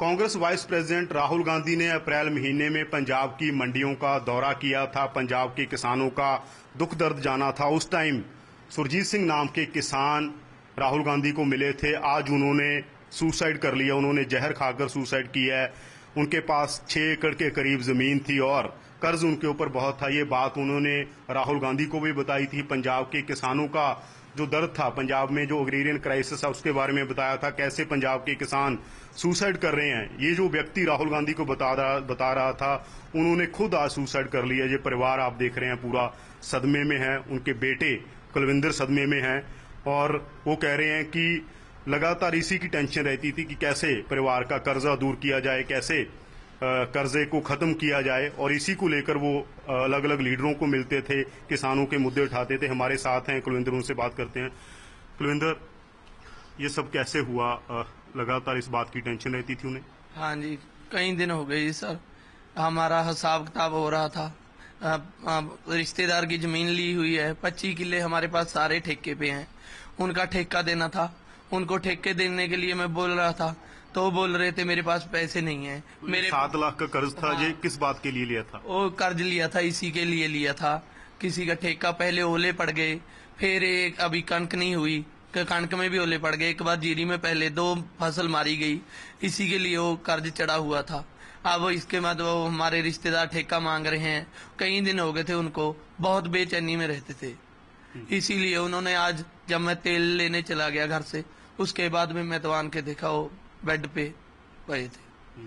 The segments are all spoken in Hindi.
कांग्रेस वाइस प्रेसिडेंट राहुल गांधी ने अप्रैल महीने में पंजाब की मंडियों का दौरा किया था, पंजाब के किसानों का दुख दर्द जाना था। उस टाइम सुरजीत सिंह नाम के किसान राहुल गांधी को मिले थे। आज उन्होंने सुसाइड कर लिया, उन्होंने जहर खाकर सुसाइड किया है। उनके पास 6 एकड़ के करीब जमीन थी और कर्ज उनके ऊपर बहुत था। ये बात उन्होंने राहुल गांधी को भी बताई थी। पंजाब के किसानों का जो दर्द था, पंजाब में जो अग्रेरियन क्राइसिस है उसके बारे में बताया था, कैसे पंजाब के किसान सुसाइड कर रहे हैं। ये जो व्यक्ति राहुल गांधी को बता रहा था, उन्होंने खुद आज सुसाइड कर लिया। ये परिवार आप देख रहे हैं पूरा सदमे में है, उनके बेटे कुलविंदर सदमे में है और वो कह रहे हैं कि लगातार इसी की टेंशन रहती थी कि कैसे परिवार का कर्जा दूर किया जाए, कैसे कर्जे को खत्म किया जाए, और इसी को लेकर वो अलग अलग लीडरों को मिलते थे, किसानों के मुद्दे उठाते थे। हमारे साथ हैं कुलविंदर, उनसे बात करते हैं। कुलविंदर, ये सब कैसे हुआ? लगातार इस बात की टेंशन रहती थी उन्हें? हाँ जी, कई दिन हो गए जी सर। हमारा हिसाब किताब हो रहा था। रिश्तेदार की जमीन ली हुई है, 25 किले हमारे पास सारे ठेके पे हैं। उनका ठेका देना था, उनको ठेके देने के लिए मैं बोल रहा था तो वो बोल रहे थे मेरे पास पैसे नहीं है। मेरे 7 लाख का कर्ज था। ये किस बात के लिए लिया था? वो कर्ज लिया था, इसी के लिए लिया था। किसी का ठेका पहले ओले पड़ गए, फिर एक अभी कणक नहीं हुई, कणक में भी ओले पड़ गए, एक बार जीरी में पहले 2 फसल मारी गई। इसी के लिए वो कर्ज चढ़ा हुआ था। अब इसके बाद वो हमारे रिश्तेदार ठेका मांग रहे हैं। कई दिन हो गए थे, उनको बहुत बेचैनी में रहते थे। इसीलिए उन्होंने आज, जब मैं तेल लेने चला गया घर से, उसके बाद में मैं तो आन के देखा वो बेड पे पड़े थे।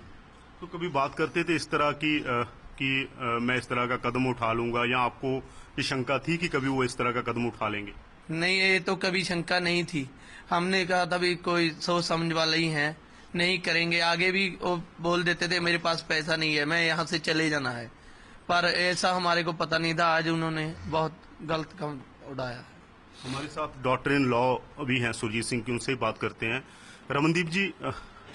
तो कभी बात करते थे इस तरह की मैं इस तरह का कदम उठा लूंगा, या आपको ये शंका थी कि कभी वो इस तरह का कदम उठा लेंगे? नहीं, ये तो कभी शंका नहीं थी। हमने कहा था भी कोई सोच समझ वाले ही हैं, नहीं करेंगे। आगे भी वो बोल देते थे मेरे पास पैसा नहीं है, मैं यहाँ से चले जाना है, पर ऐसा हमारे को पता नहीं था। आज उन्होंने बहुत गलत कदम उठाया है। हमारे साथ डॉटर इन लॉ भी हैं सुरजीत सिंह की, उनसे बात करते हैं। रमनदीप जी,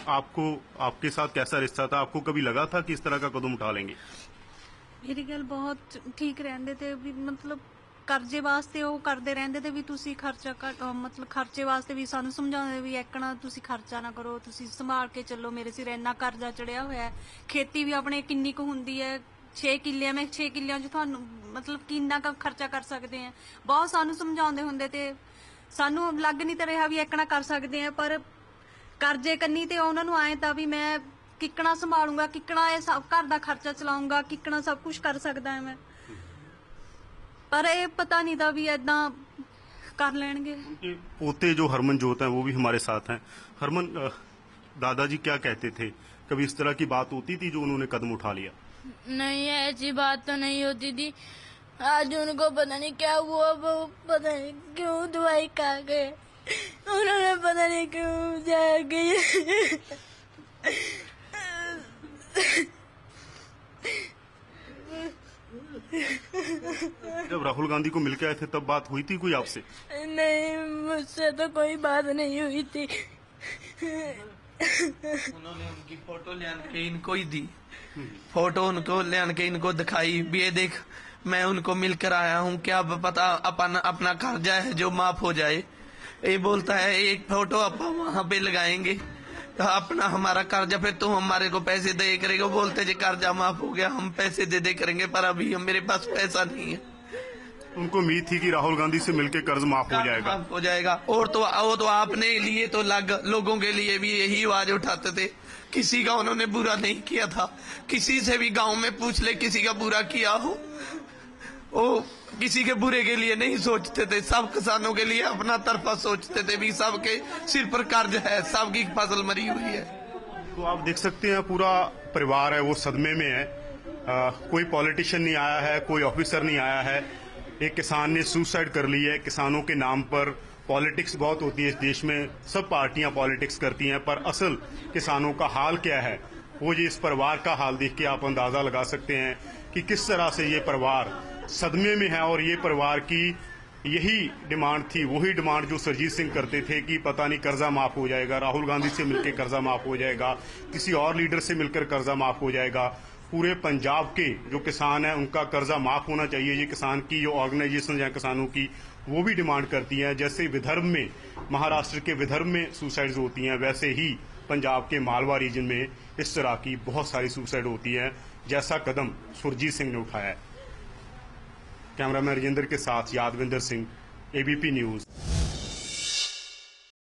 आपके साथ कैसा रिश्ता था? आपको कभी लगा था कि इस तरह का कदम उठा लेंगे? मेरी गल बहुत ठीक रहंदे थे भी, मतलब कर्जे वास्ते वो करते रहंदे थे भी तुसी खर्चा मतलब खर्चे वास्ते भी सानू समझाਉਂਦੇ भी एकना तुसी खर्चा ना करो, तुसी संभाल के चलो, मेरे सिर इन्ना कर्जा चढ़िया होया है। खेती भी अपने किन्नी को हुंदी है, 6 किले में 6 किलियां च ਤੁਹਾਨੂੰ मतलब किन्ना का खर्चा कर सकते हैं। बहुत सानू समझाਉਂਦੇ ਹੁੰਦੇ ਤੇ सानू लग नहीं तो रहा भी एकना कर सकते हैं, पर कर्जे कन्नी ते उन्हां नू आए था भी मैं किकना संभालूंगा, किकना ये सब घर दा खर्चा चलाऊंगा, किकना सब कुछ कर सकदा है मैं, पर ये पता नहीं था भी ऐदा कर लेंगे। उनके पोते जो हरमनजोत हैं वो भी हमारे साथ हैं। हरमन, दादाजी क्या कहते थे? कभी इस तरह की बात होती थी जो उन्होंने कदम उठा लिया? नहीं, ऐसी बात तो नहीं होती थी। आज उनको पता नहीं क्या हुआ, वो पता नहीं क्यों दवाई खा गए, उन्होंने पता नहीं क्यों जाके जब राहुल गांधी को मिलकर आए थे तब बात हुई थी कोई आपसे? नहीं, मुझसे तो कोई बात नहीं हुई थी। उन्होंने उनकी फोटो ले के इनको ही दी, फोटो उनको ले के इनको दिखाई भी, ये देख मैं उनको मिलकर आया हूँ, क्या पता अपना कर्जा है जो माफ हो जाए। ये बोलता है एक फोटो आप वहां पे लगाएंगे तो अपना हमारा कर्जा, फिर तुम हमारे को पैसे दे करेगा। बोलते जी कर्जा माफ हो गया, हम पैसे दे करेंगे, पर अभी मेरे पास पैसा नहीं है। उनको उम्मीद थी कि राहुल गांधी से मिलकर कर्ज माफ हो जाएगा। और तो वो तो आपने लिए तो लोगों के लिए भी यही आवाज उठाते थे। किसी का उन्होंने बुरा नहीं किया था। किसी से भी गांव में पूछ ले, किसी का बुरा किया हो, वो किसी के बुरे के लिए नहीं सोचते थे, सब किसानों के लिए अपना तरफा सोचते थे भी। सबके सिर पर कर्ज है, सबकी फसल मरी हुई है। तो आप देख सकते हैं पूरा परिवार है वो सदमे में है। कोई पॉलिटिशियन नहीं आया है, कोई ऑफिसर नहीं आया है। एक किसान ने सुसाइड कर ली है। किसानों के नाम पर पॉलिटिक्स बहुत होती है इस देश में, सब पार्टियां पॉलिटिक्स करती हैं, पर असल किसानों का हाल क्या है वो ये इस परिवार का हाल देख के आप अंदाजा लगा सकते हैं कि किस तरह से ये परिवार सदमे में है। और ये परिवार की यही डिमांड थी, वही डिमांड जो सुरजीत सिंह करते थे कि पता नहीं कर्जा माफ हो जाएगा, राहुल गांधी से मिलकर कर्जा माफ हो जाएगा, किसी और लीडर से मिलकर कर्जा माफ हो जाएगा। पूरे पंजाब के जो किसान हैं उनका कर्जा माफ होना चाहिए। ये किसान की जो ऑर्गेनाइजेशन है किसानों की, वो भी डिमांड करती हैं। जैसे विदर्भ में, महाराष्ट्र के विदर्भ में सुसाइड्स होती हैं, वैसे ही पंजाब के मालवा रीजन में इस तरह की बहुत सारी सुसाइड होती है, जैसा कदम सुरजीत सिंह ने उठाया है। कैमरामैन राजेंद्र के साथ यादविंदर सिंह, ABP न्यूज़।